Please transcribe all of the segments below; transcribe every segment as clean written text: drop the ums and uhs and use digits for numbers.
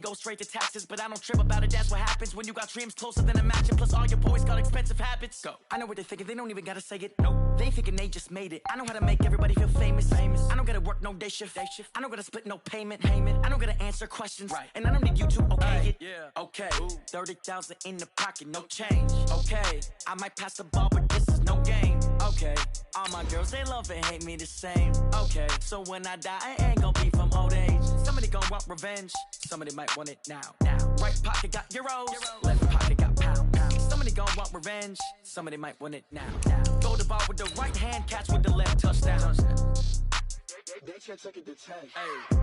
Go straight to taxes, but I don't trip about it. That's what happens when you got dreams closer than a match. Plus all your boys got expensive habits. Go. I know what they're thinking, they don't even gotta say it. Nope. They thinking they just made it. I know how to make everybody feel famous. I don't gotta work no day shift. I don't gotta split no payment. I don't gotta answer questions. Right. And I don't need you to okay it. Yeah. Okay. 30,000 in the pocket, no change. Okay. I might pass the ball, but this is no game. Okay. All my girls, they love and hate me the same. Okay. So when I die, I ain't gonna be from old age. Somebody gon' want revenge. Somebody might want it now. Right pocket got euros. Left pocket got pound. Somebody gon' want revenge. Somebody might want it now. Throw the ball with the right hand, catch with the left, touchdown. They can't take it to 10. Hey.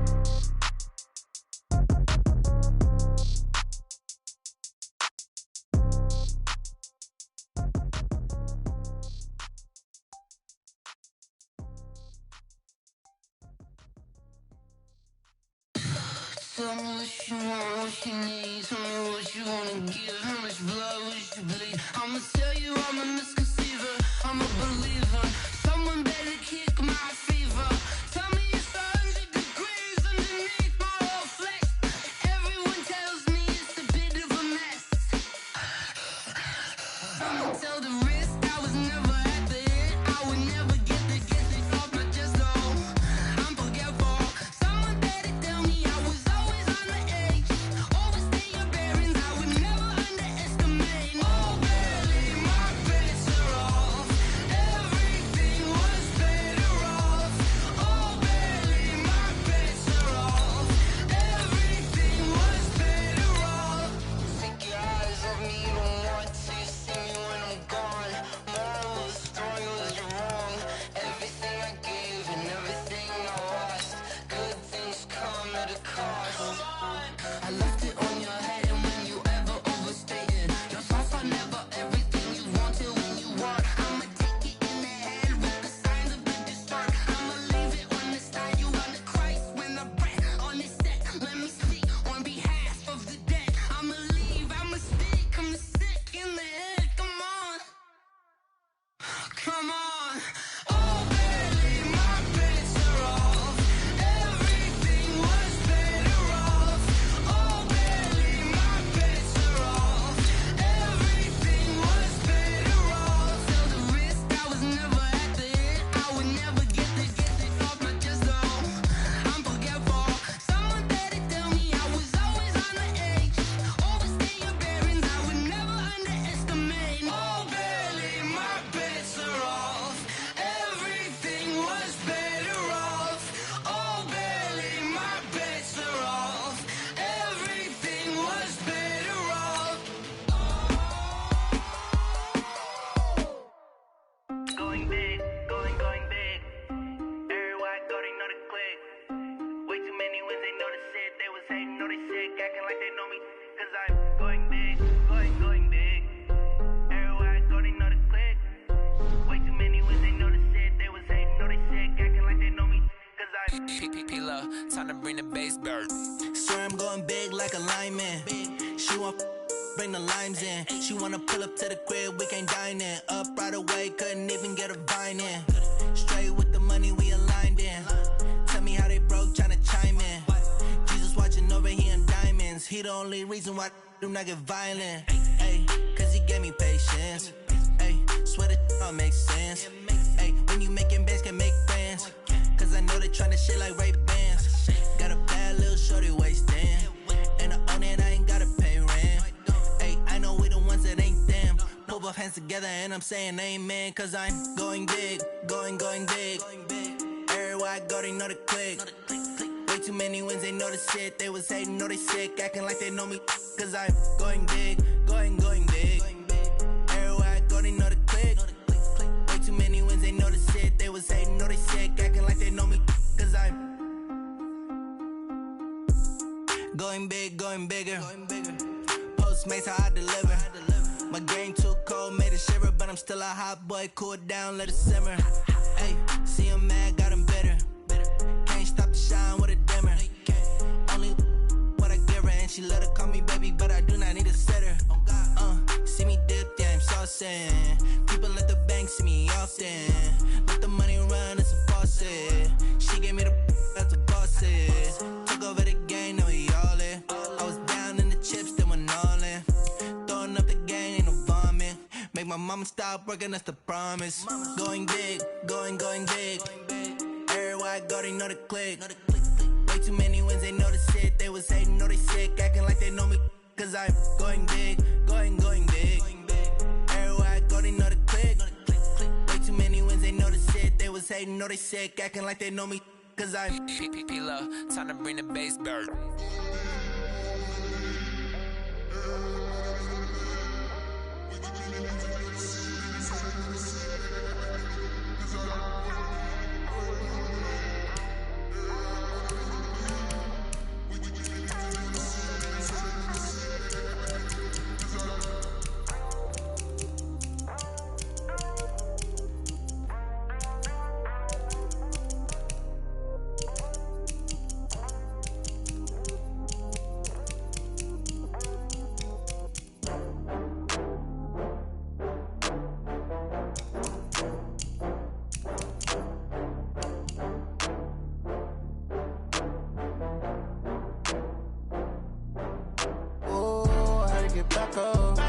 Tell me what you want, what you need. Tell me what you wanna give. How much blood would you bleed? I'ma tell you I'm a misconceiver. I'm a believer. Someone better kick my fever. Tell me it's 100 degrees underneath my whole flesh. Everyone tells me it's a bit of a mess. I'ma tell the risk I was never at the end. I would never get this off my chest though. I'm forgetful. Someone better tell me I was always on the edge. Overstay your bearings, I would never underestimate. Oh, barely my bets are off. Everything was better off. Oh, barely my bets are off. Everything was better off. Take your eyes off me, you don't want to see me when I'm gone. Moral of the story was you're wrong. Everything I gave and everything I lost. Good things come at a cost. I left it on your head, and when you ever overstay it, your thoughts are never everything you wanted when you want. I'ma take it in the head with the signs of the distort. I'ma leave it on the side. You on the Christ when the breath on the set. Let me speak on behalf of the dead. I'ma leave, I'ma speak. I'm sick in the head. Come on, come on. Oh, barely my bets are off. Everything was better off. Oh, barely my bets are off. Everything was better off. Tell the risk I was never at the end. I would never get this off my chest though. I'm forgetful. Someone better tell me I was always on the edge. Overstay your bearings, I would never underestimate. Oh, barely my bets are off. Everything was better off. Oh, barely my bets are off. Everything was better off. Going big, going big. Everywhere I go, they know the click. Way too many wins, they know the shit. They was hating, know they sick, acting like they know me. Cause I'm going big, going big. Everywhere I go, they know the click. Way too many wins, they know the shit. They was hating, know they sick, acting like they know me. Cause I'm P-P-P-Lo, time to bring the bass bird. Swear I'm going big like a lineman. She want bring the limes in. She wanna pull up to the crib, we can't dine in. Up right away, couldn't even get a vine in. Straight with the money we aligned in. Tell me how they broke, tryna chime in. Jesus watching over here in diamonds. He the only reason why do not get violent. Ay, cause he gave me patience. Ay, swear that all makes sense. Ay, when you making bands, can make friends. Cause I know they tryna shit like Ray-Bans. Got a bad little shorty wasting. And I own it, I ain't gotta pay rent. Ay, I know we the ones that ain't them. Pull both hands together and I'm saying amen. Cause I'm going big, going big. Everywhere I go, they know the click. Way too many wins, they know the shit. They was hating, know they sick, acting like they know me. Cause I'm going big, going big. Everywhere I go, they know the click. Way too many wins, they know the shit. They was hating, know they sick, acting like they know me. Cause I'm going big, going bigger. Postmates, how I deliver. My game too cold, made it shiver. But I'm still a hot boy, cool it down, let it simmer. Hey, see him mad, got him bitter. Can't stop the shine with a dimmer. Only what I give her, and she let her call me baby, but I do not need a sitter. See me dip, yeah, I'm saucing. People at the bank see me often. Let the money run, it's a faucet. She gave me the that's a boss. Took over the game, now we all it. I was I'ma stop working, that's the promise. Going big, going big. Everywhere I go, they know the click. Way too many wins, they know the shit. They was hating, know they sick, acting like they know me. Cause I'm going big, going big. Everywhere I go, they know the click. Way too many wins, they know the shit. They was hating, know they sick, acting like they know me. Cause I'm P-P-P-Love, time to bring the bass bird. Get back up. I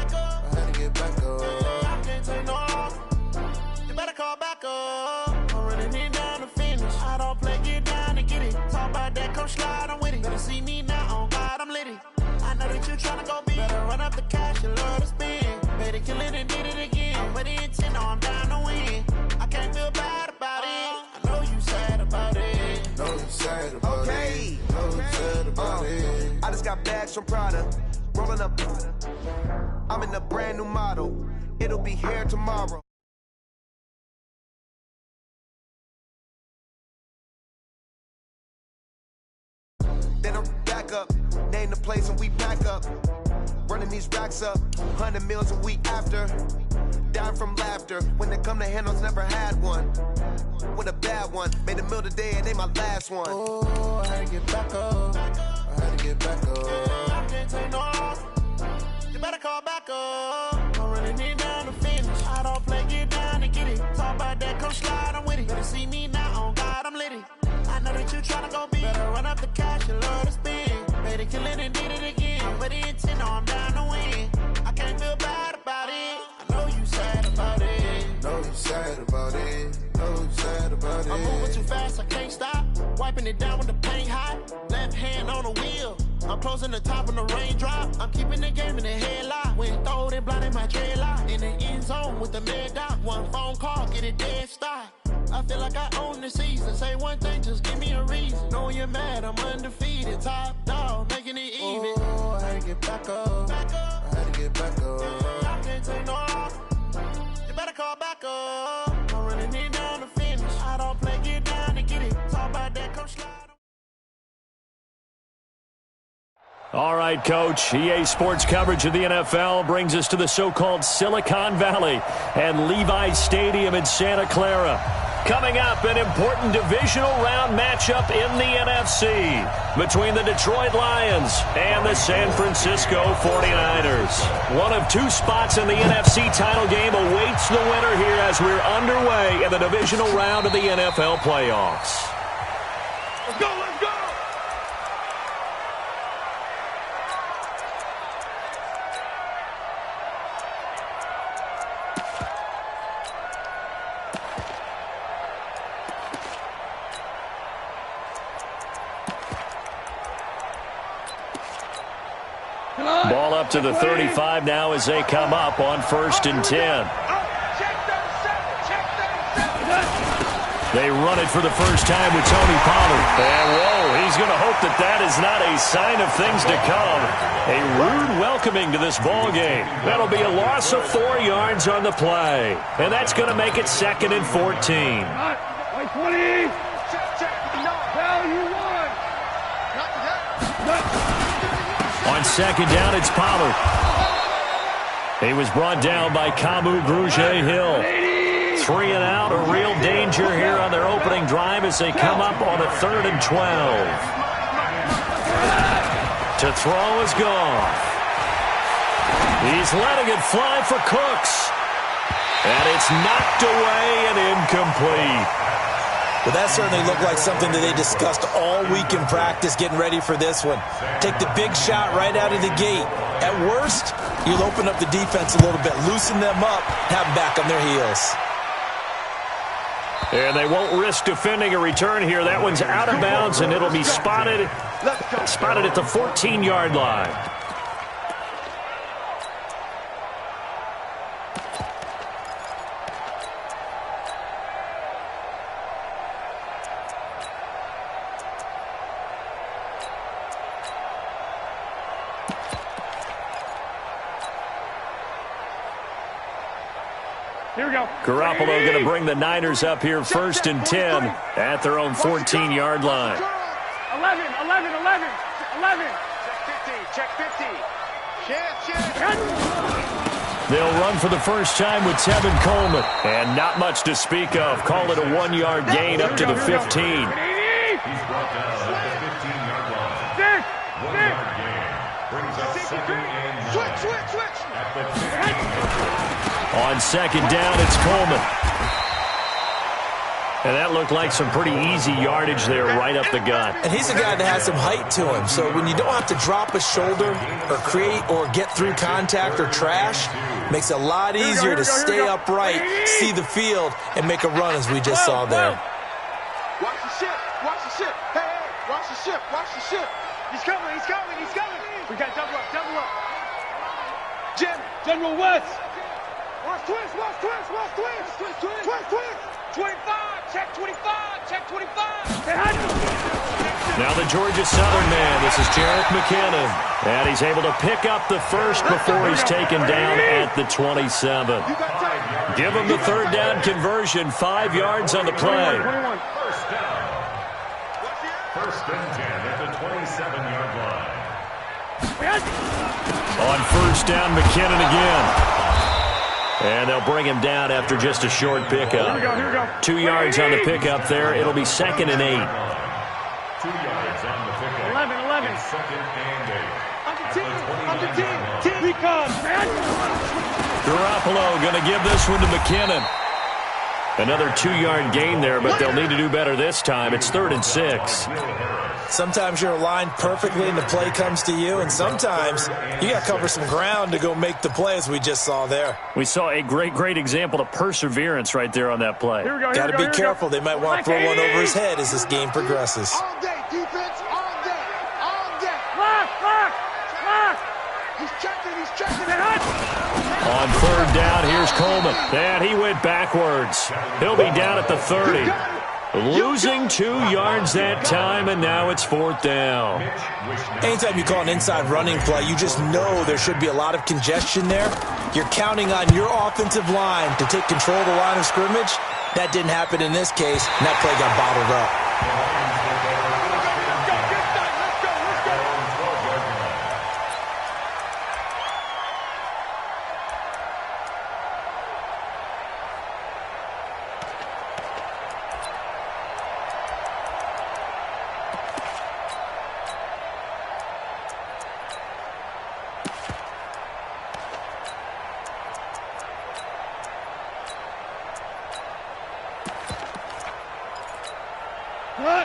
had to get back up. I can't take no off. You better call back up. I'm running it down to finish. I don't play, get down and get it. Talk about that, come slide, I'm with it. Better see me now, on God, I'm lit it. I know that you tryna go big. Better run up the cash, you love to spend. Better kill it and did it again. I'm with the intent, no, I'm down to win. I can't feel bad about it. I know you sad about it. Know you sad about it. Know you sad about it. I just got bags from Prada. Rolling up, I'm in a brand new model. It'll be here tomorrow. Then I'm back up, name the place and we back up. Running these racks up, 100 meals a week after. Dying from laughter, when they come to handles, never had one. With a bad one, made a meal today and they my last one. Oh, I had to get back up. I had to get back up. I can't take no off. You better call back up. I'm running it down to finish. I don't play, get down and get it. Talk about that, come slide, I'm with it. Better see me now, on God, I'm lit it. I know that you tryna go big. Better run up the cash, you love to spend. Better kill it and did it again. I'm with the intent, no, I'm down to win. I can't feel bad about it. I know you sad about it. Know you sad about it. Know you sad about it. I'm moving too fast, I can't stop. Wiping it down with the paint hot. Left hand on the wheel. I'm closing the top when the raindrop. I'm keeping the game in the headlock. When throwed and blinded my dreadlock. In the end zone with the mad dot. One phone call, get it dead stop. I feel like I own the season. Say one thing, just give me a reason. Knowing you're mad, I'm undefeated. Top dog, making it even. Oh, I had to get back up. I had to get back up. I can't take no off. You better call back up. I'm running it down to finish. I don't play, get down and get it. Talk about that, come slide. All right, Coach. EA Sports coverage of the NFL brings us to the so-called Silicon Valley and Levi's Stadium in Santa Clara. Coming up, an important divisional round matchup in the NFC between the Detroit Lions and the San Francisco 49ers. One of two spots in the NFC title game awaits the winner here as we're underway in the divisional round of the NFL playoffs. Let's go, let's go! Ball up to the 35 now as they come up on 1st and 10. They run it for the first time with Tony Pollard. And whoa, he's going to hope that that is not a sign of things to come. A rude welcoming to this ball game. That'll be a loss of 4 yards on the play. And that's going to make it 2nd and 14. On 2nd down, it's Pollard. He was brought down by Kamu Grugier-Hill. 3 and out, a real danger here on their opening drive as they come up on a 3rd and 12. To throw is Goff. He's letting it fly for Cooks. And it's knocked away and incomplete. Well, that certainly looked like something that they discussed all week in practice getting ready for this one. Take the big shot right out of the gate. At worst, you'll open up the defense a little bit, loosen them up, have them back on their heels. And they won't risk defending a return here. That one's out of bounds, and it'll be spotted at the 14-yard line. Here we go. Garoppolo going to bring the Niners up here 1st and 10 at their own 14-yard line. 11. Check 50. They'll run for the first time with Tevin Coleman. And not much to speak of. Call it a 1-yard gain up to the 15. He's brought down at the 15-yard line. 1-yard gain. Brings up 2nd and 9. Switch. At the 15. On 2nd down, it's Coleman. And that looked like some pretty easy yardage there right up the gut. And he's a guy that has some height to him. So when you don't have to drop a shoulder or create or get through contact or trash, makes it a lot easier to stay upright, see the field, and make a run as we just saw there. Watch the ship. Hey, watch the ship. He's coming. We got double up. General West. Watch twist. 25. Check 25. Now the Georgia Southern man. This is Jarek McKinnon. And he's able to pick up the first before he's taken down at the 27. Give him the 3rd down conversion. 5 yards on the play. 21. First down. 1st and 10 at the 27-yard line. On 1st down, McKinnon again. And they'll bring him down after just a short pickup. Here we go. 2 yards on the pickup there. It'll be 2nd and 8. 2 yards on the pickup. 11. It's 2nd and 8. On the team. Recon. Garoppolo going to give this one to McKinnon. Another 2-yard gain there, but they'll need to do better this time. It's 3rd and 6. Sometimes you're aligned perfectly and the play comes to you, and sometimes you got to cover some ground to go make the play, as we just saw there. We saw a great example of perseverance right there on that play. Got to be careful. They might want to throw one over his head as this game progresses. All day, defense, all day. Lock. He's checking. On 3rd down, here's Coleman. And he went backwards. He'll be down at the 30. Losing 2 yards that time, and now it's 4th down. Anytime you call an inside running play, you just know there should be a lot of congestion there. You're counting on your offensive line to take control of the line of scrimmage. That didn't happen in this case, and that play got bottled up.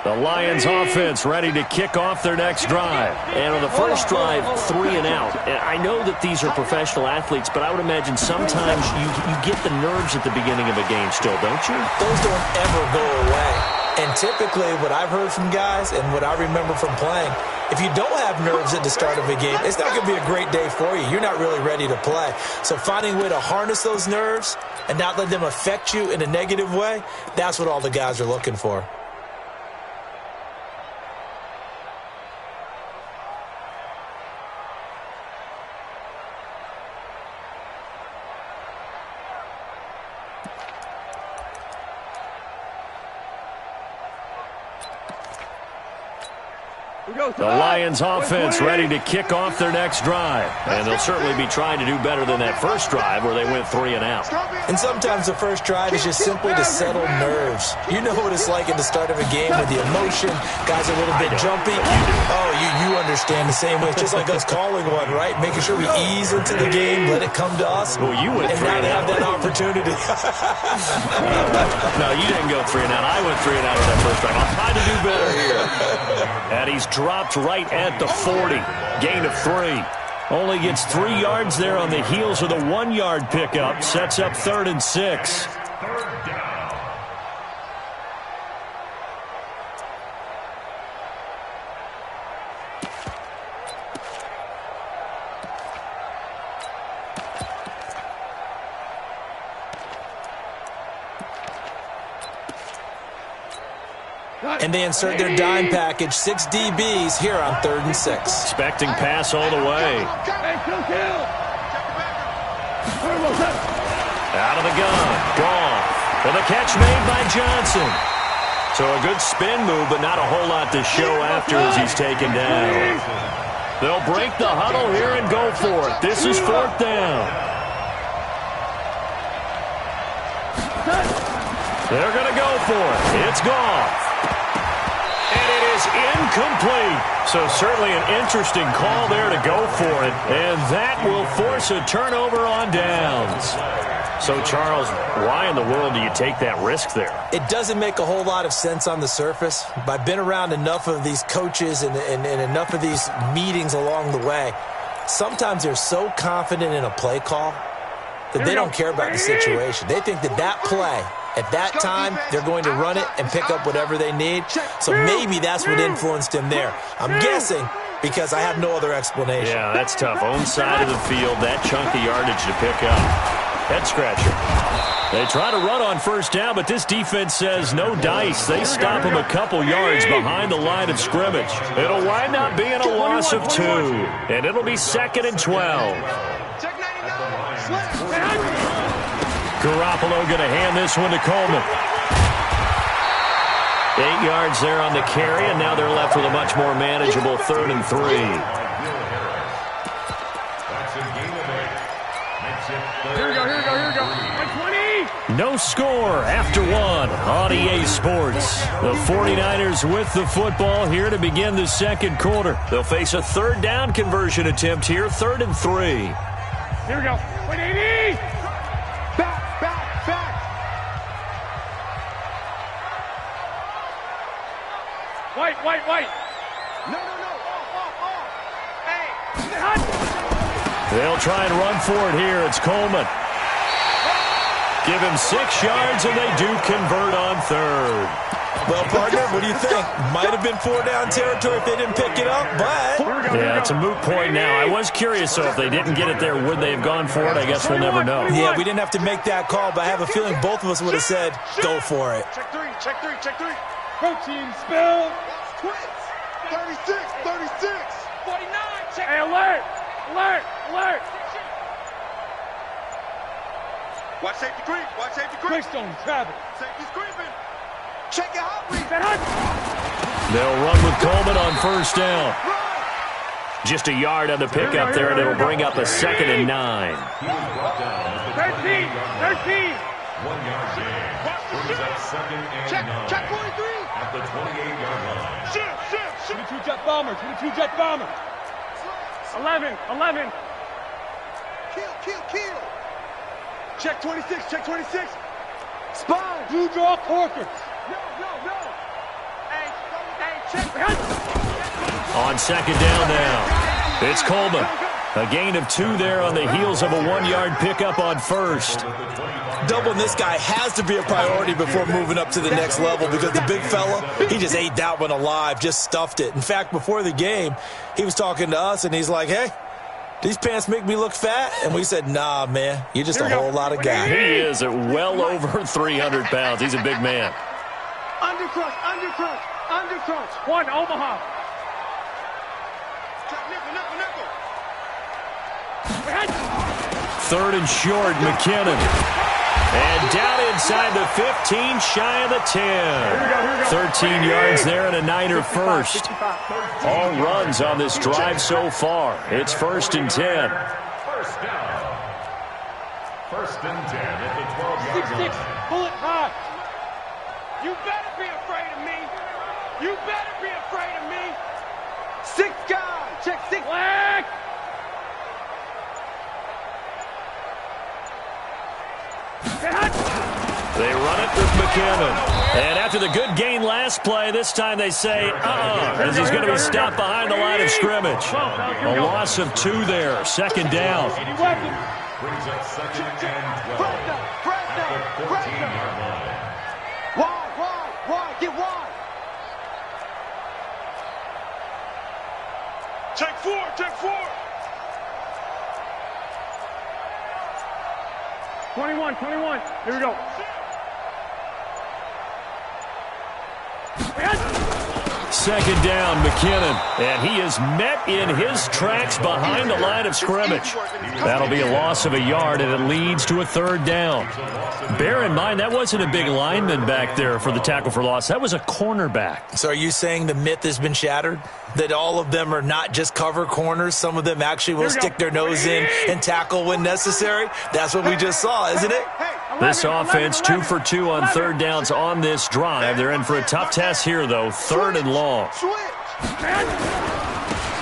The Lions offense ready to kick off their next drive. And on the first drive, 3 and out. And I know that these are professional athletes, but I would imagine sometimes you get the nerves at the beginning of a game still, don't you? Those don't ever go away. And typically what I've heard from guys and what I remember from playing, if you don't have nerves at the start of a game, it's not going to be a great day for you. You're not really ready to play. So finding a way to harness those nerves and not let them affect you in a negative way, that's what all the guys are looking for. The Lions offense ready to kick off their next drive. And they'll certainly be trying to do better than that first drive where they went 3 and out. And sometimes the first drive is just simply to settle nerves. You know what it's like at the start of a game with the emotion. Guys are a little bit jumpy. Oh, you understand the same way. It's just like us calling one, right? Making sure we ease into the game, let it come to us. Well, you went 3 and out. Have that opportunity. No, you didn't go 3 and out. I went 3 and out on that first drive. I'll try to do better here. And he's dropped right at the 40. Gain of 3. Only gets 3 yards there on the heels of the 1-yard pickup. Sets up 3rd and 6. And they insert their dime package, 6 DBs here on 3rd and 6. Expecting pass all the way. Out of the gun. Gone. And the catch made by Johnson. So a good spin move, but not a whole lot to show after as he's taken down. They'll break the huddle here and go for it. This is 4th down. They're going to go for it. It's gone. And it is incomplete. So certainly an interesting call there to go for it. And that will force a turnover on downs. So, Charles, why in the world do you take that risk there? It doesn't make a whole lot of sense on the surface. But I've been around enough of these coaches and enough of these meetings along the way. Sometimes they're so confident in a play call that they don't care about the situation. They think that play, at that time, they're going to run it and pick up whatever they need. So maybe that's what influenced him there. I'm guessing because I have no other explanation. Yeah, that's tough. Own side of the field, that chunk of yardage to pick up. Head scratcher. They try to run on 1st down, but this defense says no dice. They stop him a couple yards behind the line of scrimmage. It'll wind up being a loss of 2, and it'll be 2nd and 12. Garoppolo going to hand this one to Coleman. 8 yards there on the carry, and now they're left with a much more manageable 3rd and 3. Here we go. 120. No score after 1 on EA Sports. The 49ers with the football here to begin the 2nd quarter. They'll face a 3rd down conversion attempt here, 3rd and 3. Here we go. 180. Back. White. No. Hey. They'll try and run for it here. It's Coleman. Give him 6 yards, and they do convert on 3rd. Well, partner, what do you think? Might have been 4-down territory if they didn't pick it up, but... Yeah, it's a moot point now. I was curious, so if they didn't get it there, would they have gone for it? I guess we'll never know. Yeah, we didn't have to make that call, but I have a feeling both of us would have said, go for it. Check three. Protein spill. 36. 49. Hey, alert. Watch safety creep. Quickstone, Travis. Safety's creeping. Check it out. They'll run with Coleman on 1st down. Just a yard on the pickup there, and it'll bring up a 2nd and 9. 13. 1 yard gain. Brings up 2nd and 9. Check 43. At the 28-yard line. Shoot. 22 jet bomber. 11. Kill. Check 26. Spy. Blue draw Corkers. No. Hey, check. On 2nd down now, it's Coleman. A gain of 2 there on the heels of a 1-yard pickup on 1st. Doubling this guy has to be a priority before moving up to the next level because the big fella, he just ate that one alive, just stuffed it. In fact, before the game, he was talking to us, and he's like, hey, these pants make me look fat? And we said, nah, man, you're just a whole lot of guy. He is at well over 300 pounds. He's a big man. Undercrunch. 1, Omaha. Nickel. 3rd and short, McKinnon. And down inside the 15, shy of the 10. 13 yards there and a Niner first. All runs on this drive so far. It's 1st and 10. First down. 1st and 10 at the 12-yard line. Pull it high. You better be afraid of me. You better be afraid of me. 6 guys. Check 6. Flag. They run it with McKinnon. And after the good gain last play, this time they say, as he's going to be stopped behind the line of scrimmage. A loss of 2 there. 2nd down. Brings up 2nd and 12 at the 14-yard line. Wide, get wide. Check 4. 21. Here we go. Second down, McKinnon. And he is met in his tracks behind the line of scrimmage. That'll be a loss of a yard, and it leads to a 3rd down. Bear in mind, that wasn't a big lineman back there for the tackle for loss. That was a cornerback. So are you saying the myth has been shattered? That all of them are not just cover corners? Some of them actually will stick their nose in and tackle when necessary? That's what we just saw, isn't it? This offense 2 for 2 on 3rd downs on this drive. They're in for a tough test here, though. 3rd and long.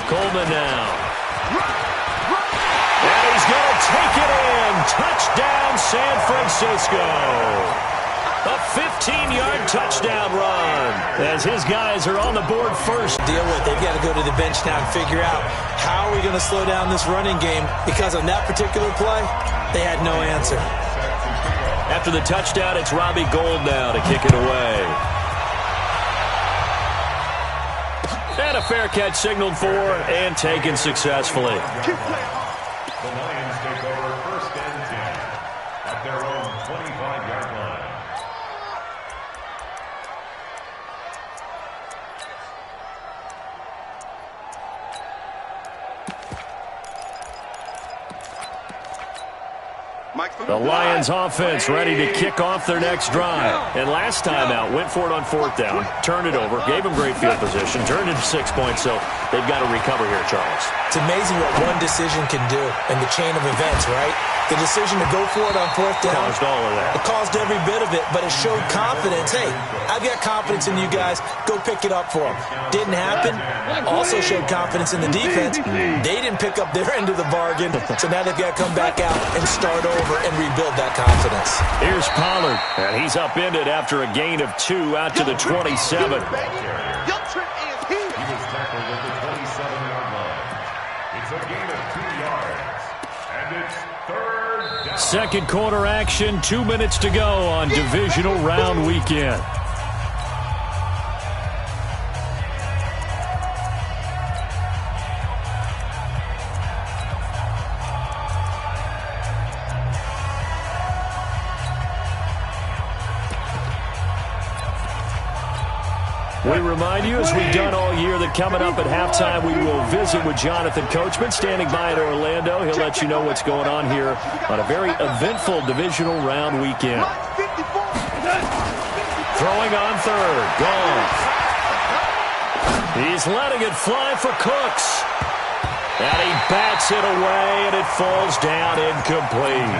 Coleman now. And he's going to take it in. Touchdown, San Francisco. A 15-yard touchdown run as his guys are on the board first. Deal with. They've got to go to the bench now and figure out how are we going to slow down this running game, because on that particular play, they had no answer. After the touchdown, it's Robbie Gould now to kick it away. And a fair catch signaled for and taken successfully. The Lions take over 1st and 10 at their own 25-yard line. The Lions offense ready to kick off their next drive. And last time out, went for it on 4th down, turned it over, gave them great field position, turned it to 6 points, so they've got to recover here, Charles. It's amazing what one decision can do in the chain of events, right? The decision to go for it on 4th down. Caused all of that. It caused every bit of it, but it showed confidence. Hey, I've got confidence in you guys. Go pick it up for them. Didn't happen. Also showed confidence in the defense. They didn't pick up their end of the bargain, so now they've got to come back out and start over and rebuild that confidence. Here's Pollard, and he's upended after a gain of 2 out to the 27. He was tackled at the 27-yard line. It's a gain of 2 yards, and it's 3rd down. Second quarter action, 2 minutes to go on divisional round weekend. We remind you, as we've done all year, that coming up at halftime, we will visit with Jonathan Coachman, standing by in Orlando. He'll let you know what's going on here on a very eventful divisional round weekend. Throwing on 3rd. Goff. He's letting it fly for Cooks. And he bats it away, and it falls down incomplete.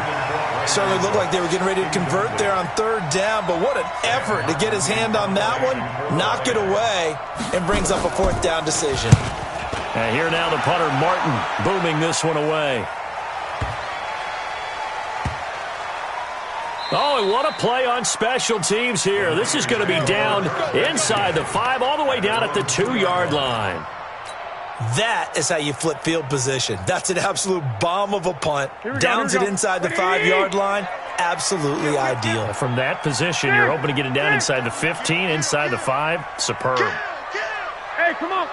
Certainly looked like they were getting ready to convert there on 3rd down, but what an effort to get his hand on that one, knock it away, and brings up a 4th down decision. And here now the punter, Martin, booming this one away. Oh, and what a play on special teams here. This is going to be down inside the 5, all the way down at the 2-yard line. That is how you flip field position. That's an absolute bomb of a punt. Downs it inside the 5-yard line. Absolutely ideal. From that position, you're hoping to get it down inside the 15, inside the 5. Superb. Hey, come on.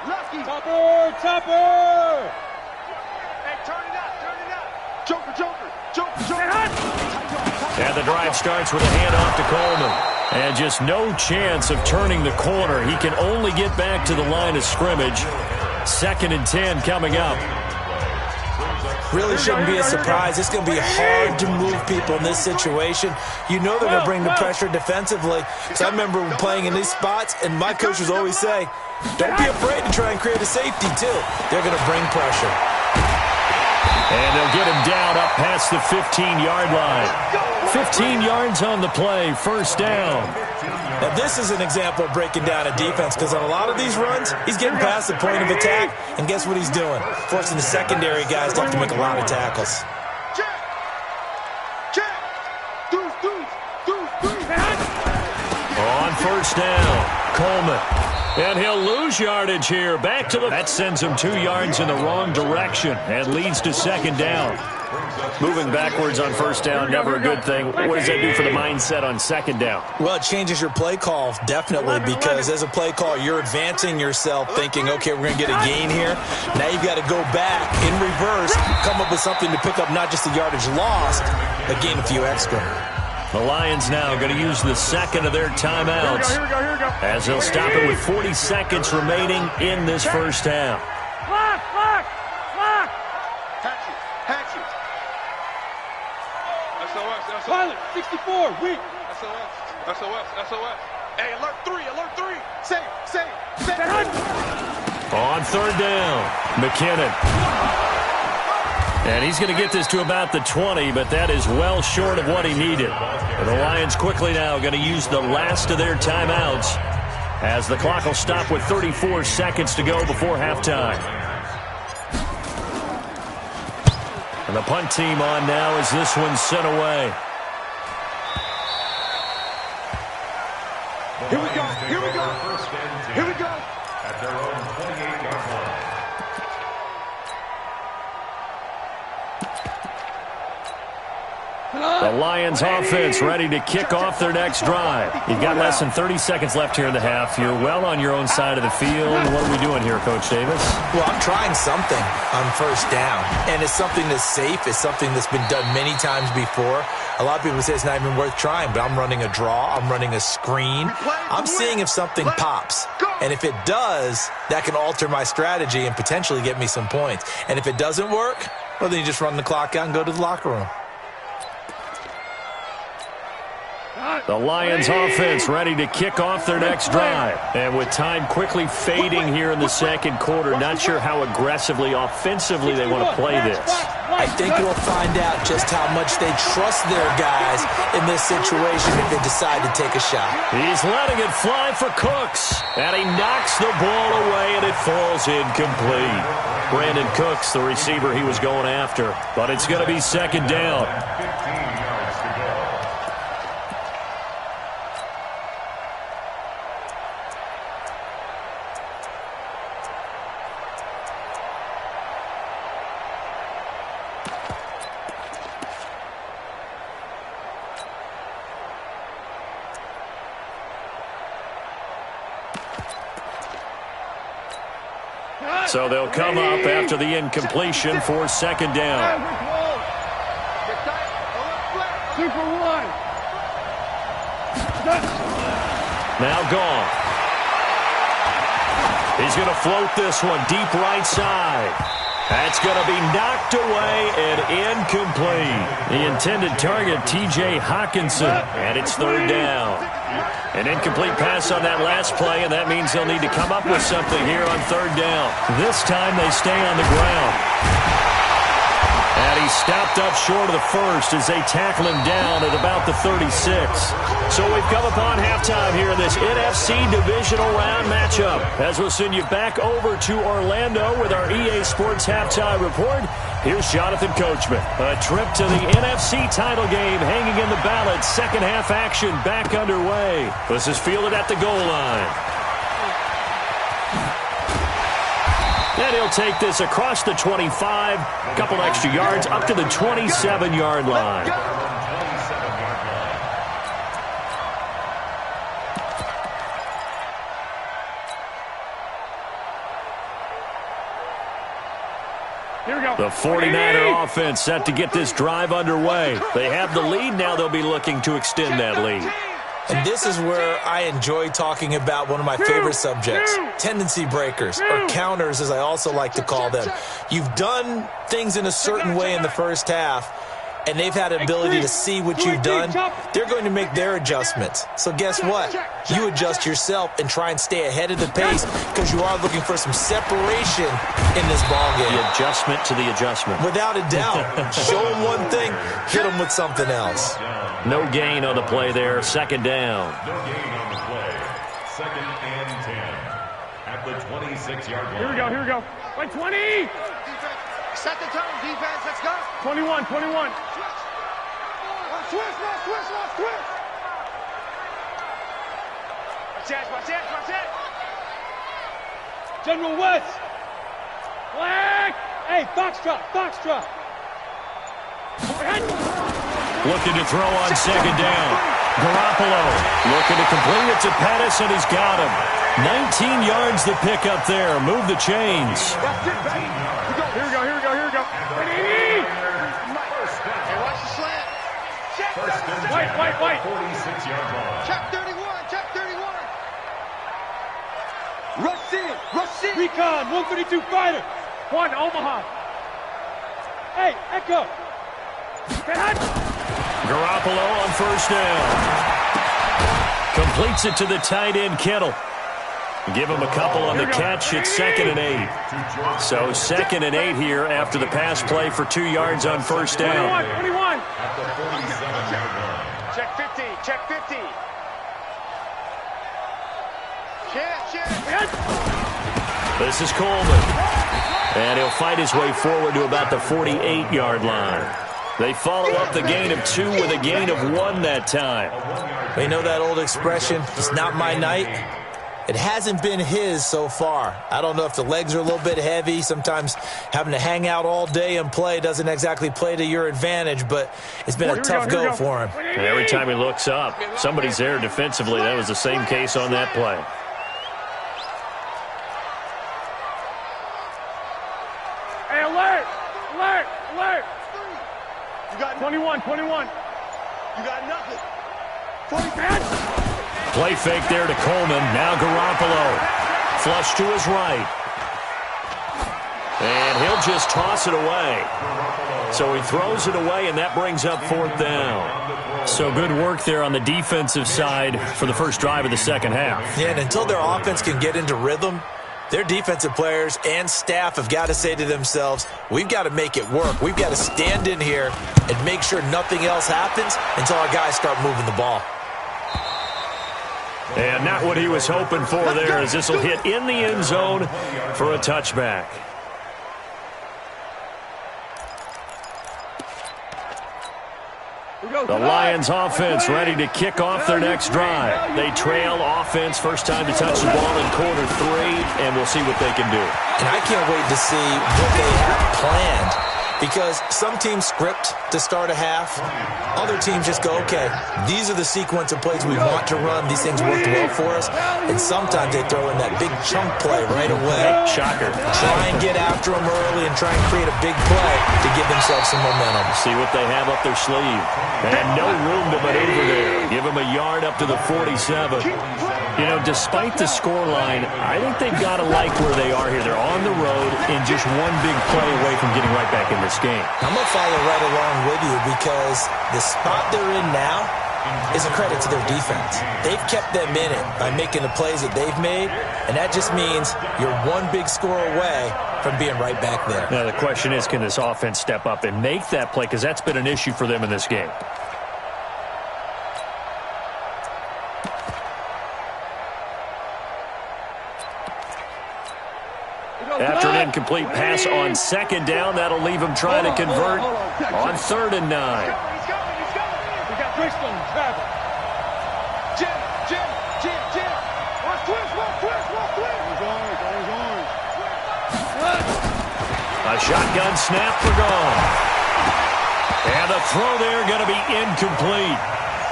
Lucky. Topper. Hey, turn it out. Joker. And the drive starts with a handoff to Coleman. And just no chance of turning the corner. He can only get back to the line of scrimmage. 2nd and 10 coming up. Brings up really shouldn't be a surprise. It's going to be hard to move people in this situation. You know they're going to bring the pressure defensively. So I remember playing in these spots, and my coaches always say, don't be afraid to try and create a safety, too. They're going to bring pressure. And they'll get him down up past the 15-yard line. 15 yards on the play, first down. Now, this is an example of breaking down a defense, because on a lot of these runs, he's getting past the point of attack, and guess what he's doing? Forcing the secondary guys to have to make a lot of tackles. On first down, Coleman. And he'll lose yardage here. Back to the... That sends him 2 yards in the wrong direction and leads to second down. Moving backwards on first down, never a good thing. What does that do for the mindset on second down? Well, it changes your play call, definitely, because as a play call, you're advancing yourself thinking, okay, we're going to get a gain here. Now you've got to go back in reverse, come up with something to pick up not just the yardage lost, but gain a few extra. The Lions now going to use the second of their timeouts as they'll stop it with 40 seconds remaining in this first half. Clock! Hatch it. SOS. Pilot, 64, weak. SOS. Hey, alert 3. Safe. On third down, McKinnon. And he's going to get this to about the 20, but that is well short of what he needed. And the Lions quickly now going to use the last of their timeouts as the clock will stop with 34 seconds to go before halftime. And the punt team on now as this one's sent away. Here we go. At their own 28-yard line. The Lions offense ready to kick off their next drive. You've got less than 30 seconds left here in the half. You're well on your own side of the field. What are we doing here, Coach Davis? Well, I'm trying something on first down, and it's something that's safe. It's something that's been done many times before. A lot of people say it's not even worth trying, but I'm running a draw. I'm running a screen. I'm seeing if something pops, and if it does, that can alter my strategy and potentially get me some points. And if it doesn't work, well, then you just run the clock out and go to the locker room. The Lions offense ready to kick off their next drive. And with time quickly fading here in the second quarter, not sure how aggressively, offensively they want to play this. I think we'll find out just how much they trust their guys in this situation if they decide to take a shot. He's letting it fly for Cooks. And he knocks the ball away and it falls incomplete. Brandon Cooks, the receiver he was going after. But it's going to be second down. So they'll come up after the incompletion for second down. Super one. Now gone. He's going to float this one deep right side. That's going to be knocked away and incomplete. The intended target, T.J. Hawkinson, and it's third down. An incomplete pass on that last play, and that means they'll need to come up with something here on third down. This time they stay on the ground. And he's stopped up short of the first as they tackle him down at about the 36. So we've come upon halftime here in this NFC Divisional Round matchup. As we'll send you back over to Orlando with our EA Sports Halftime Report. Here's Jonathan Coachman. A trip to the NFC title game hanging in the balance. Second half action back underway. This is fielded at the goal line. And he'll take this across the 25. A couple extra yards up to the 27-yard line. The 49er offense set to get this drive underway. They have the lead. Now they'll be looking to extend that lead. And this is where I enjoy talking about one of my favorite subjects, tendency breakers, or counters as I also like to call them. You've done things in a certain way in the first half, and they've had an ability to see what you've done. They're going to make their adjustments. So guess what? You adjust yourself and try and stay ahead of the pace because you are looking for some separation in this ball game. The adjustment to the adjustment. Without a doubt. Show them one thing, hit them with something else. No gain on the play there. Second down. No gain on the play. Second and 10 at the 26-yard line. Here we go. Like 20. Set the tone, defense. Let's go. 21. Switch. Watch it. General West. Flag. Hey, Foxtrot. Looking to throw on second down. Garoppolo looking to complete it to Pettis, and he's got him. 19 yards to pick up there. Move the chains. That's it, baby. Here we go. Hey, watch the slant. White. 46-yard line. Check 31. Rush in. Recon, 132 fighter. 1, Omaha. Hey, Echo. Garoppolo on first down. Completes it to the tight end, Kittle. Give him a couple on the catch. It's 2nd and 8. So 2nd and 8 here after the pass play for 2 yards on first down. 21. At the 47-yard line. Check 50. Check. This is Coleman. And he'll fight his way forward to about the 48-yard line. They follow up the gain of 2 with a gain of 1 that time. You know that old expression, it's not my night? It hasn't been his so far. I don't know if the legs are a little bit heavy. Sometimes having to hang out all day and play doesn't exactly play to your advantage, but it's been a tough go for him. And every time he looks up, somebody's there defensively. That was the same case on that play. Hey, alert. You got 21. You got nothing. 40 pass. Play fake there to Coleman. Now Garoppolo. Flush to his right. And he'll just toss it away. So he throws it away, and that brings up 4th down. So good work there on the defensive side for the first drive of the second half. Yeah, and until their offense can get into rhythm, their defensive players and staff have got to say to themselves, we've got to make it work. We've got to stand in here and make sure nothing else happens until our guys start moving the ball. And not what he was hoping for there, as this will hit in the end zone for a touchback. The Lions offense ready to kick off their next drive. They trail offense, first time to touch the ball in quarter 3, and we'll see what they can do. And I can't wait to see what they have planned, because some teams script to start a half. Other teams just go, okay, these are the sequence of plays we want to run. These things worked well for us. And sometimes they throw in that big chunk play right away. Shocker. Try and get after them early and try and create a big play to give themselves some momentum. See what they have up their sleeve. And no room to maneuver there. Give them a yard up to the 47. You know, despite the scoreline, I think they've got to like where they are here. They're on the road and just one big play away from getting right back in this game. I'm going to follow right along with you, because the spot they're in now is a credit to their defense. They've kept them in it by making the plays that they've made, and that just means you're one big score away from being right back there. Now the question is, can this offense step up and make that play, because that's been an issue for them in this game. After an incomplete pass on second down, that'll leave him trying to convert on 3rd and 9. He's going. We got Brixton, Travis. Jim. Watch twist. A shotgun snap for gone. And the throw there going to be incomplete.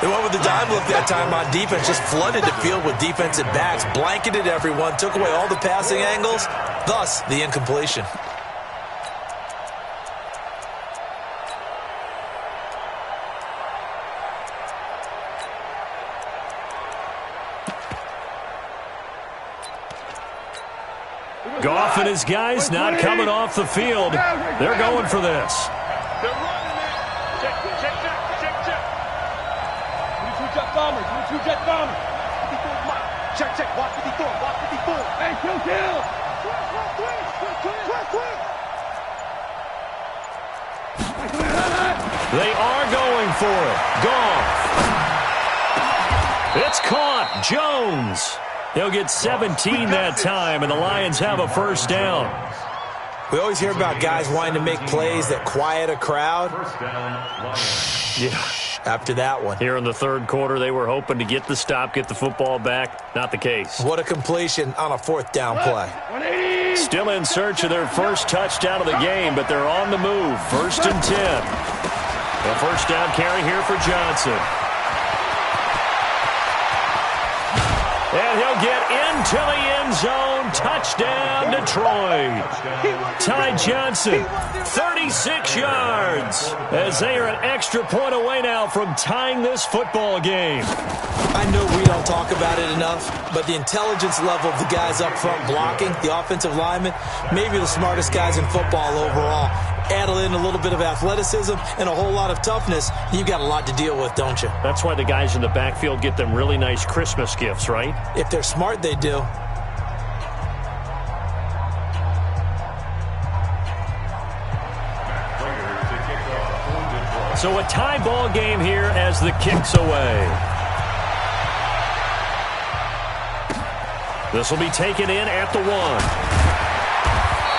They went with the dime look that time on defense, just flooded the field with defensive backs, blanketed everyone, took away all the passing angles, thus the incompletion. Goff and his guys not coming off the field. They're going for this. They're running it. Check. 22 jet bomber. 22 jet bomber. 54 Mike. Check. Watch 54. Hey, kill. Quick. They are going for it. Goff. It's caught. Jones. He'll get 17 that time, and the Lions have a first down. We always hear about guys wanting to make plays that quiet a crowd. Yeah. After that one. Here in the third quarter, they were hoping to get the stop, get the football back. Not the case. What a completion on a fourth down play. Still in search of their first touchdown of the game, but they're on the move. 1st and 10. A first down carry here for Johnson. And he'll get into the end zone. Touchdown, Detroit. Ty Johnson, 36 yards, as they are an extra point away now from tying this football game. I know we don't talk about it enough, but the intelligence level of the guys up front blocking, the offensive linemen, maybe the smartest guys in football overall. Add in a little bit of athleticism and a whole lot of toughness, you've got a lot to deal with, don't you? That's why the guys in the backfield get them really nice Christmas gifts, right? If they're smart, they do. So a tie ball game here as the kick's away. This will be taken in at the 1.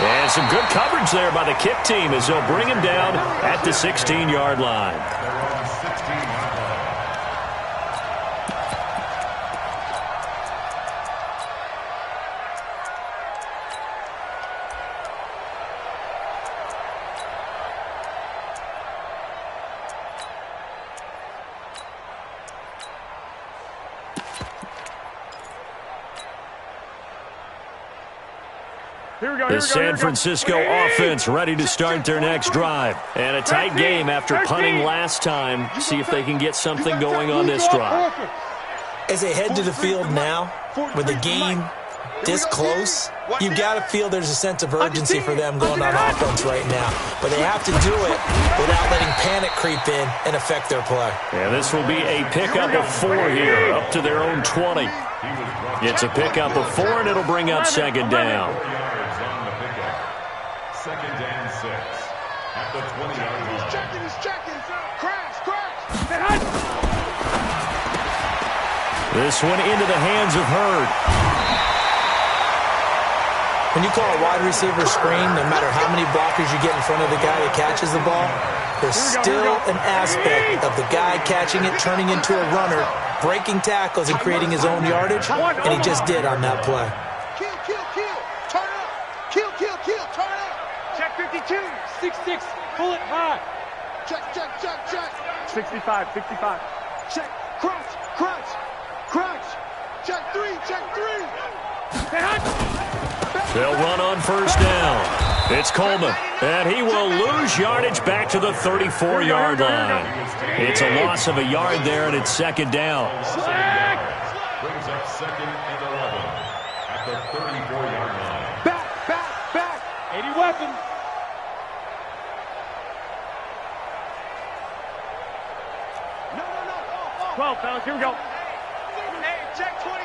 And some good coverage there by the kick team as they'll bring him down at the 16-yard line. The San Francisco offense ready to start their next drive. And a tight game after punting last time. See if they can get something going on this drive. As they head to the field now, with the game this close, you've got to feel there's a sense of urgency for them going on offense right now. But they have to do it without letting panic creep in and affect their play. And this will be a pickup of 4 here, up to their own 20. It's a pickup of 4, and it'll bring up second down. Second and 6. At the 20-yard line. He's checking. Crash. This one into the hands of Hurd. When you call a wide receiver screen, no matter how many blockers you get in front of the guy that catches the ball, there's still an aspect of the guy catching it, turning into a runner, breaking tackles and creating his own yardage, and he just did on that play. Kill. Turn up. Kill. Turn up. Check 52. 6'6". Pull it high. Check. 65. Check. Crunch. Check 3. They'll run on first down. It's Coleman, and he will lose yardage back to the 34-yard line. It's a loss of a yard there, and it's second down. Brings up second and 11 at the 34-yard line. Back. 80 weapons. No. 12, fellas, here we go. Hey, check 24.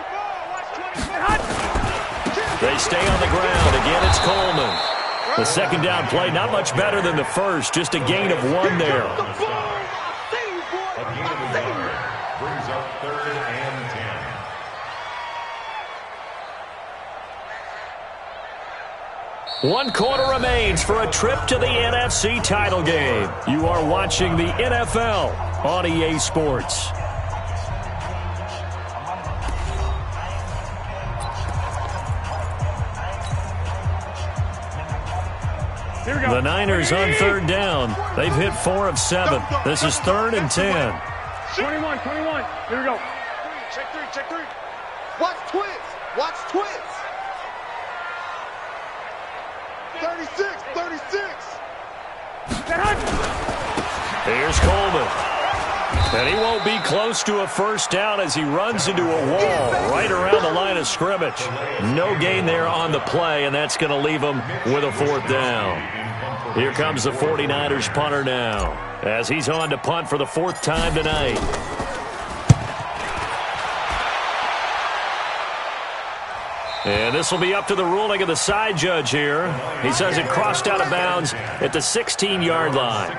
Watch 24. They stay on the ground. Again, it's Coleman. The second down play, not much better than the first. Just a gain of 1 there. A gain of 1 brings up third and 10. 1 quarter remains for a trip to the NFC title game. You are watching the NFL on EA Sports. The Niners on third down. They've hit 4 of 7. This is 3rd and 10. 21. Here we go. Check 3. Watch twins. 36. Here's Coleman. And he won't be close to a first down as he runs into a wall right around the line of scrimmage. No gain there on the play, and that's going to leave him with a fourth down. Here comes the 49ers punter now as he's on to punt for the fourth time tonight. And this will be up to the ruling of the side judge here. He says it crossed out of bounds at the 16-yard line.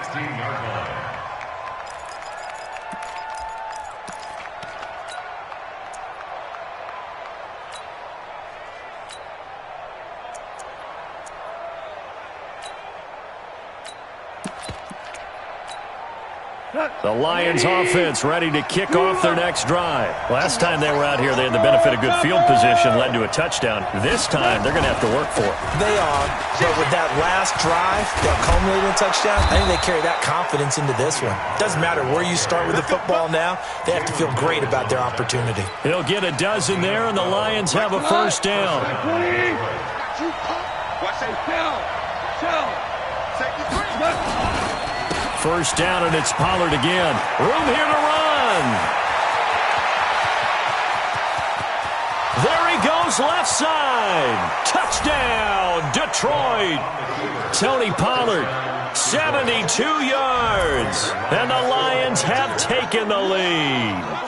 The Lions offense ready to kick off their next drive. Last time they were out here, they had the benefit of good field position, led to a touchdown. This time, they're going to have to work for it. They are, but with that last drive that culminated in a touchdown, I think they carry that confidence into this one. Doesn't matter where you start with the football now, they have to feel great about their opportunity. He'll get a dozen there, and the Lions have a first down. First down, and it's Pollard again. Room here to run. There he goes, left side. Touchdown, Detroit. Tony Pollard, 72 yards. And the Lions have taken the lead.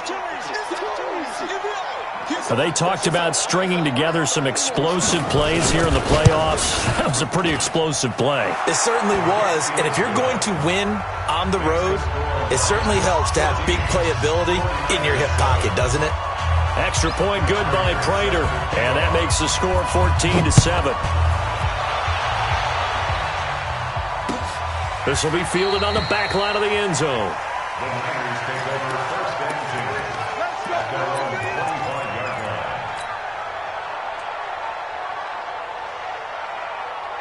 They talked about stringing together some explosive plays here in the playoffs. That was a pretty explosive play. It certainly was, and if you're going to win on the road, it certainly helps to have big playability in your hip pocket, doesn't it? Extra point good by Prater, and that makes the score 14-7. This will be fielded on the back line of the end zone. The Niners take over first and 2. Let's go.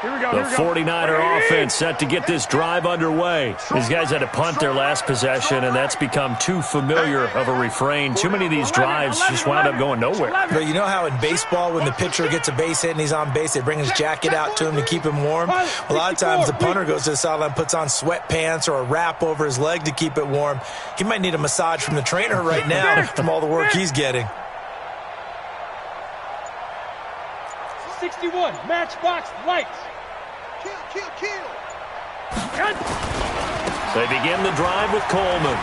The 49er offense set to get this drive underway. These guys had to punt their last possession, and that's become too familiar of a refrain. Too many of these drives just wound up going nowhere. But you know how in baseball, when the pitcher gets a base hit and he's on base, they bring his jacket out to him to keep him warm? A lot of times the punter goes to the sideline, puts on sweatpants or a wrap over his leg to keep it warm. He might need a massage from the trainer right now from all the work he's getting. 61, matchbox lights. Kill. They begin the drive with Coleman.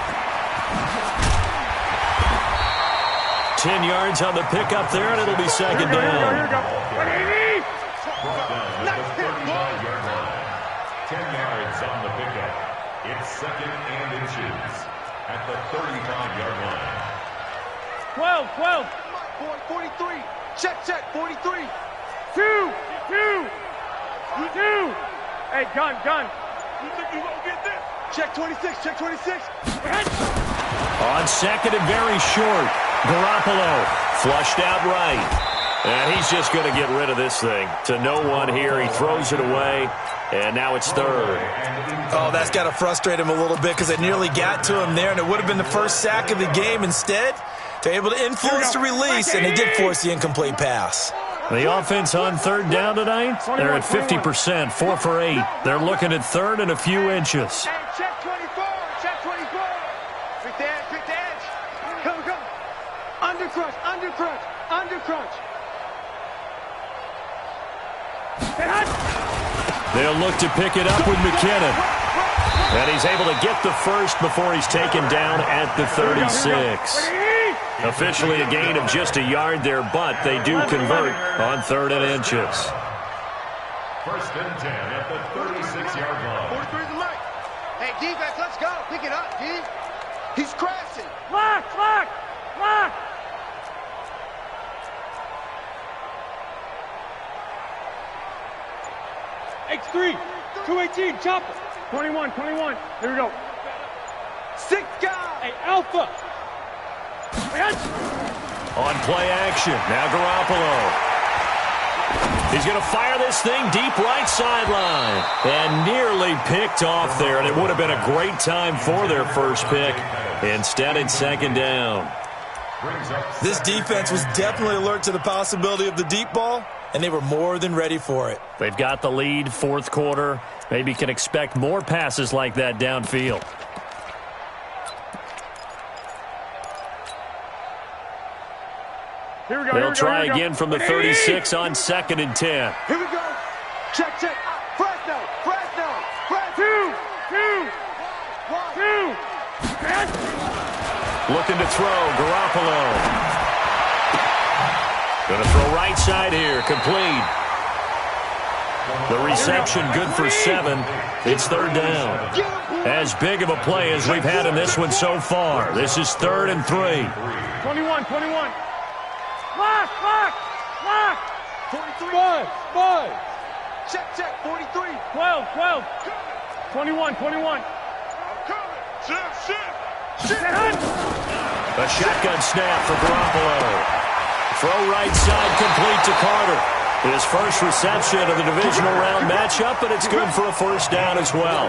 10 yards on the pickup there, and it'll be second down. Brought down at the 35-yard line. 10 yards on the pickup. It's second and inches at the 35-yard line. 12. 43. Check. 43. 2. Hey, gun. You think you won't get this? Check 26. On second and very short. Garoppolo flushed out right. And he's just going to get rid of this thing. To no one here. He throws it away. And now it's third. Oh, that's got to frustrate him a little bit because it nearly got to him there, and it would have been the first sack of the game. Instead, they're able to influence the release, and they did force the incomplete pass. The offense on third down tonight, they're at 50%, 4 for 8. They're looking at third and a few inches. Hey, check 24. Pick the edge. Come. Undercrunch. They'll look to pick it up with McKinnon. And he's able to get the first before he's taken down at the 36. Officially a gain of just a yard there, but they do convert on third and inches. First and 10 at the 36-yard line. 43's the light. Hey, defense, let's go. Pick it up, D. He's crashing. Lock. X3, 218, chopper. 21. Here we go. 6 guy. Hey, Alpha. On play action, now Garoppolo. He's going to fire this thing deep right sideline. And nearly picked off there, and it would have been a great time for their first pick. Instead, it's second down. This defense was definitely alert to the possibility of the deep ball, and they were more than ready for it. They've got the lead, fourth quarter. Maybe can expect more passes like that downfield. They'll try again from the 36 on 2nd and 10. Here we go. Check. Fresno. 2. Looking to throw. Garoppolo. Going to throw right side here. Complete. The reception good for 7. It's 3rd down. As big of a play as we've had in this one so far. This is 3rd and 3. 21. Lock. 43. 5. Check. 43. 12. 21. A shotgun snap for Garoppolo. Throw right side complete to Carter. His first reception of the divisional round matchup, but it's good for a 1st down as well.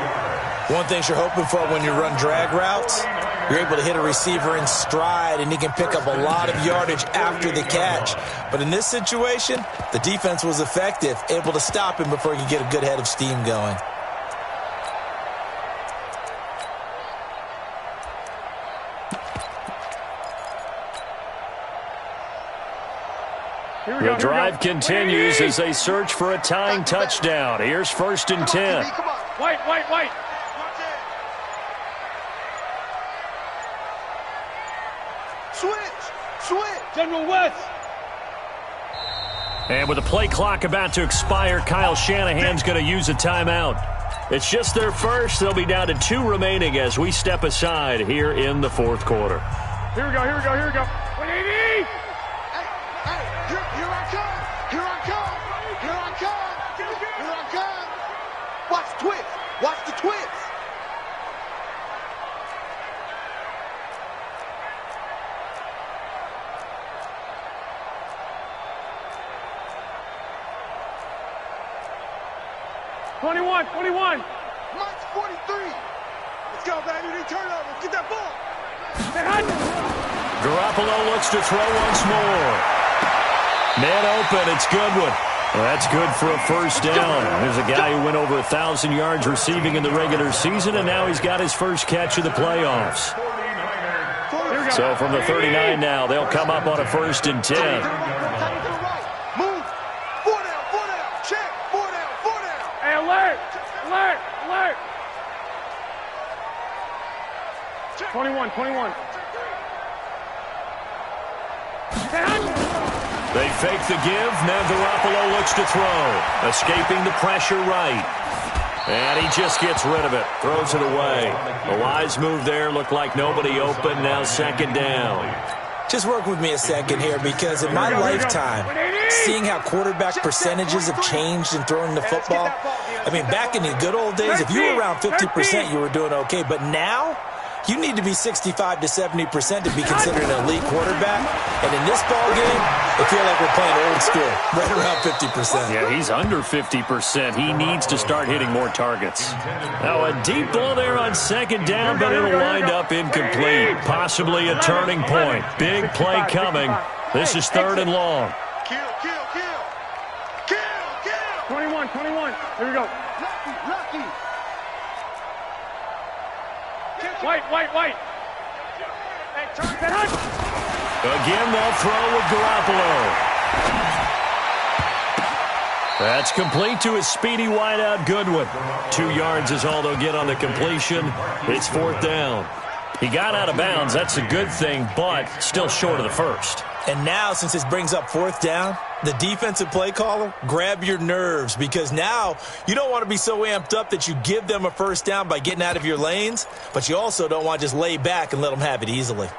One thing you're hoping for when you run drag routes, you're able to hit a receiver in stride, and he can pick up a lot of yardage after the catch. But in this situation, the defense was effective, able to stop him before he could get a good head of steam going. The drive continues as they search for a tying touchdown. Here's 1st and 10. White. Switch. General West. And with the play clock about to expire, Kyle Shanahan's going to use a timeout. It's just their first. They'll be down to 2 remaining as we step aside here in the 4th quarter. Here we go. 180. Here I come. Watch the twist. Twenty-one. Mike's 43. Let's go, baby. Turnover. Get that ball. Garoppolo looks to throw once more. Man open. It's Goodwin. Well, that's good for a 1st down. There's a guy who went over 1,000 yards receiving in the regular season, and now he's got his first catch of the playoffs. So from the 39 now, they'll come up on a 1st and 10. Move. 4 down. Check. 4 down. Hey, alert. 21. They fake the give. Now Garoppolo looks to throw. Escaping the pressure right. And he just gets rid of it. Throws it away. A wise move there. Looked like nobody open. Now 2nd down. Just work with me a second here, because in my lifetime, seeing how quarterback percentages have changed in throwing the football, I mean, back in the good old days, if you were around 50%, you were doing okay. But now, you need to be 65 to 70% to be considered an elite quarterback. And in this ball game, I feel like we're playing old school, right around 50%. Yeah, he's under 50%. He needs to start hitting more targets. Now a deep ball there on 2nd down, but it'll wind up incomplete. Possibly a turning point. Big play coming. This is 3rd and long. Kill. 21. Here we go. Lucky. White. Again, they'll throw with Garoppolo. That's complete to his speedy wideout, Goodwin. 2 yards is all they'll get on the completion. It's 4th down. He got out of bounds. That's a good thing, but still short of the 1st. And now, since this brings up 4th down, the defensive play caller, grab your nerves, because now you don't want to be so amped up that you give them a 1st down by getting out of your lanes, but you also don't want to just lay back and let them have it easily.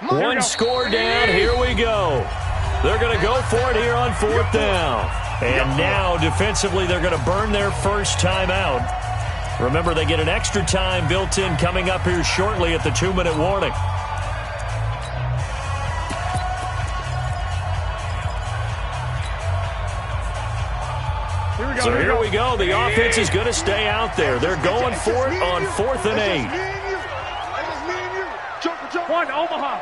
One score down. Here we go. They're going to go for it here on 4th down. And now, defensively, they're going to burn their first timeout. Remember, they get an extra time built in coming up here shortly at the 2-minute warning. So here we go. The offense is going to stay out there. They're going for it on 4th and 8. One, Omaha.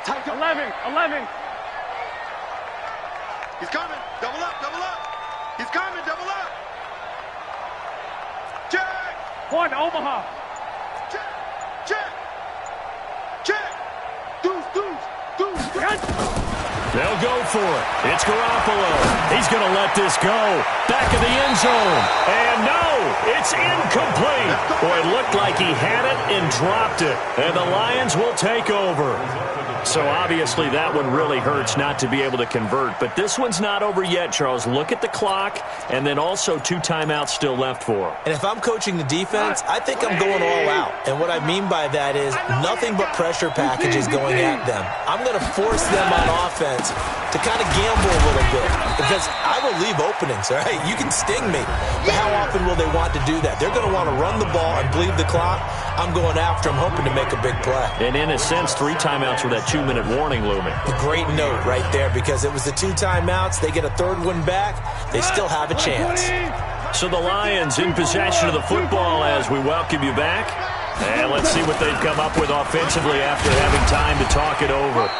11. He's coming. Double up. He's coming. Double up. Check. One, Omaha. Check. Deuce. They'll go for it. It's Garoppolo. He's going to let this go. Back in the end zone. And no, it's incomplete. Boy, it looked like he had it and dropped it. And the Lions will take over. So obviously that one really hurts not to be able to convert. But this one's not over yet, Charles. Look at the clock, and then also 2 timeouts still left for him. And if I'm coaching the defense, I think I'm going all out. And what I mean by that is nothing but pressure packages going at them. I'm going to force them on offense to kind of gamble a little bit because I will leave openings, all right? You can sting me, but how often will they want to do that? They're going to want to run the ball and bleed the clock. I'm going after them, hoping to make a big play. And in a sense, 3 timeouts with that 2-minute warning looming. A great note right there because it was the 2 timeouts. They get a 3rd one back. They still have a chance. So the Lions in possession of the football as we welcome you back. And let's see what they've come up with offensively after having time to talk it over.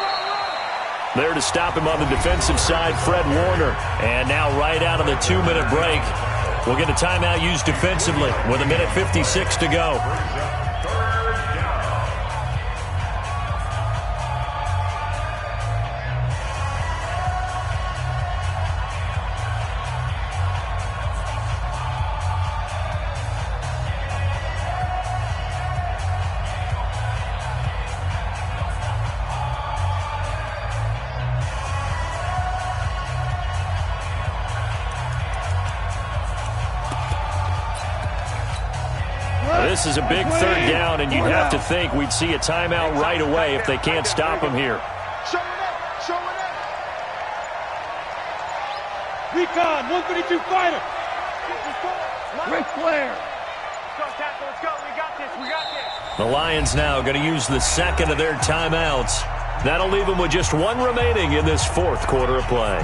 There to stop him on the defensive side, Fred Warner. And now right out of the 2-minute break, we'll get a timeout used defensively with 1:56 to go. This is a big 3rd down, and you'd have to think we'd see a timeout right away if they can't stop him here. Show it up. Recon, 132 fighter. Ric Flair. Let's go. We got this. The Lions now going to use the 2nd of their timeouts. That'll leave them with just 1 remaining in this 4th quarter of play.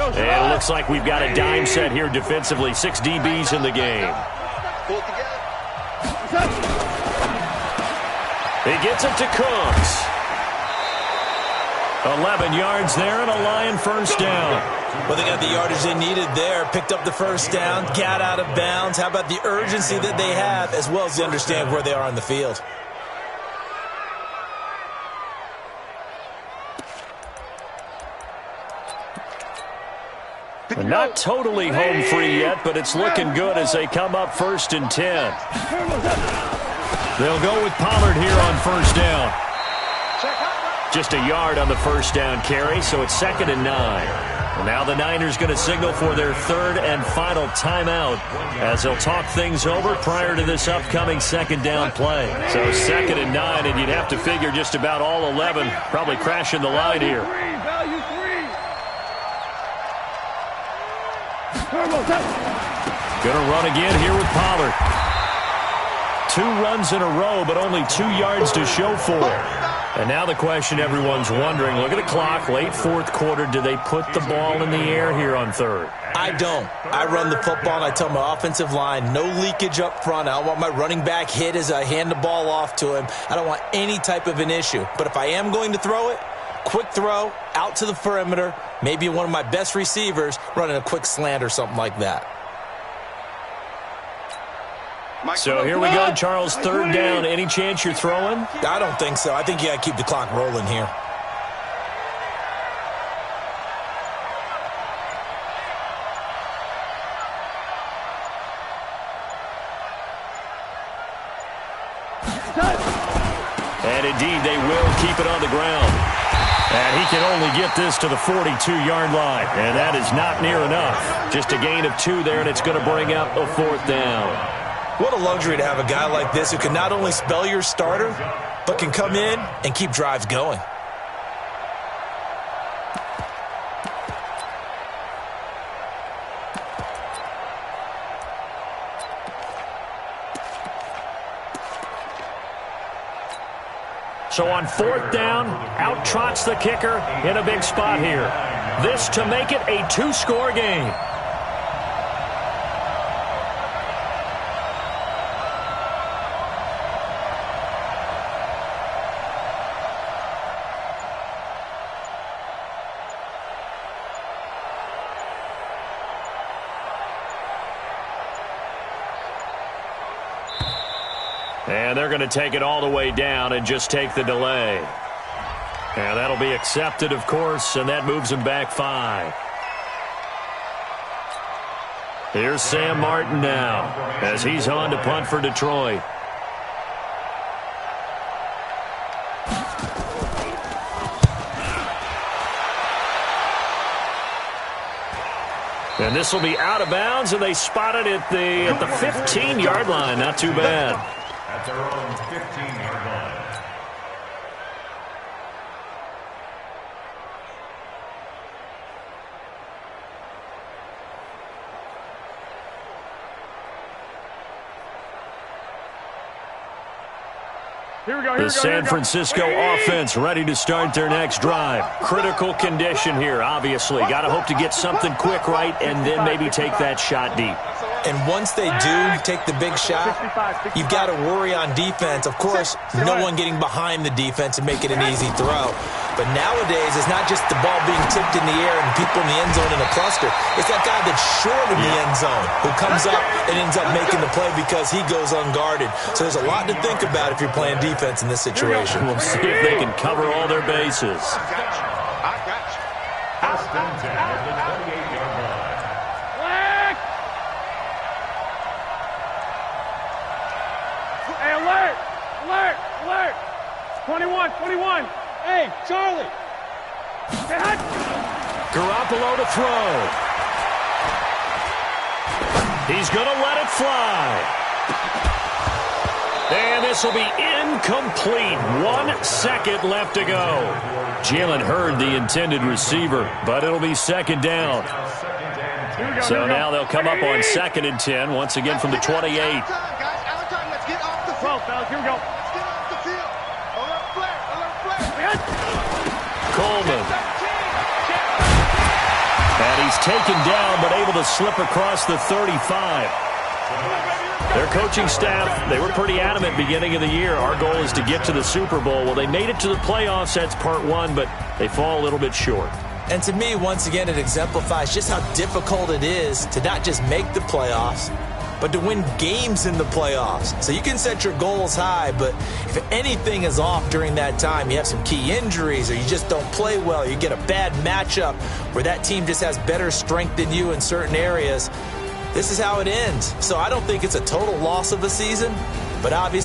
And it looks like we've got a dime set here defensively. 6 DBs in the game. He gets it to Cooks. 11 yards there and a Lion first down. Well, they got the yardage they needed there. Picked up the first down. Got out of bounds. How about the urgency that they have as well as they understand where they are on the field? Not totally home free yet, but it's looking good as they come up 1st and 10. They'll go with Pollard here on 1st down. Just a yard on the 1st down carry, so it's 2nd and 9. And now the Niners going to signal for their 3rd and final timeout as they'll talk things over prior to this upcoming 2nd down play. So 2nd and 9, and you'd have to figure just about all 11 probably crashing the line here. Going to run again here with Pollard. 2 runs in a row, but only 2 yards to show for it. And now the question everyone's wondering, look at the clock, late 4th quarter, do they put the ball in the air here on 3rd? I don't. I run the football, and I tell my offensive line, no leakage up front. I don't want my running back hit as I hand the ball off to him. I don't want any type of an issue. But if I am going to throw it, quick throw, out to the perimeter, maybe one of my best receivers running a quick slant or something like that. So here we go, Charles, 3rd down. Any chance you're throwing? I don't think so. I think you got to keep the clock rolling here. And indeed, they will keep it on the ground. And he can only get this to the 42-yard line. And that is not near enough. Just a gain of 2 there, and it's going to bring up a 4th down. What a luxury to have a guy like this who can not only spell your starter, but can come in and keep drives going. So on 4th down, out trots the kicker in a big spot here. This to make it a 2-score game. And they're going to take it all the way down and just take the delay. And that'll be accepted, of course, and that moves them back 5. Here's Sam Martin now as he's on to punt for Detroit. And this will be out of bounds, and they spot it at the 15-yard line. Not too bad. At their own 15-yard line. The San Francisco offense ready to start their next drive. Critical condition here, obviously. Got to hope to get something quick right and then maybe take that shot deep. And once they do take the big shot, you've got to worry on defense. Of course, no one getting behind the defense and making an easy throw. But nowadays, it's not just the ball being tipped in the air and people in the end zone in a cluster. It's that guy that's short of the end zone who comes up and ends up making the play because he goes unguarded. So there's a lot to think about if you're playing defense in this situation. We'll see if they can cover all their bases. I got you. First and 10 at the 28-yard line. Hey, alert! Alert! Alert! 21! Hey, Charlie! Hey, hot! Garoppolo to throw. He's going to let it fly. And this will be incomplete. 1 second left to go. Jalen Hurd, the intended receiver, but it'll be 2nd down. So now they'll come up on 2nd and 10, once again from the 28. Here we go. Coleman. And he's taken down, but able to slip across the 35. Their coaching staff, they were pretty adamant beginning of the year. Our goal is to get to the Super Bowl. Well, they made it to the playoffs. That's part 1, but they fall a little bit short. And to me, once again, it exemplifies just how difficult it is to not just make the playoffs, but to win games in the playoffs. So you can set your goals high, but if anything is off during that time, you have some key injuries or you just don't play well, you get a bad matchup where that team just has better strength than you in certain areas, this is how it ends. So I don't think it's a total loss of a season, but obviously